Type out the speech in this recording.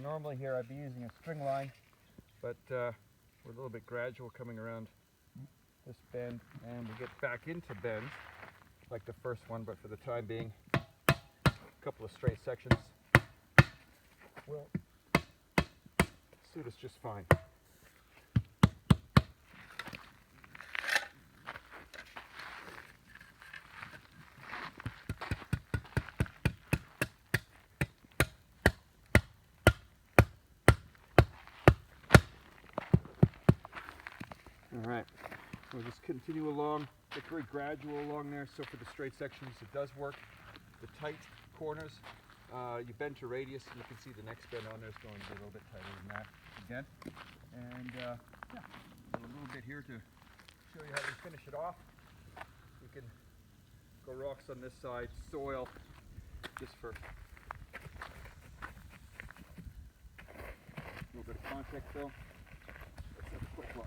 Normally here I'd be using a string line, but we're a little bit gradual coming around this bend, and we'll get back into bends like the first one, but for the time being, a couple of straight sections will suit us just fine. All right, we'll just continue along. It's very gradual along there, so for the straight sections it does work. The tight corners, you bend to radius, and you can see the next bend on there is going to be a little bit tighter than that again. And yeah, a little bit here to show you how we finish it off. We can go rocks on this side, soil, just for a little bit of context though. Let's have a quick look.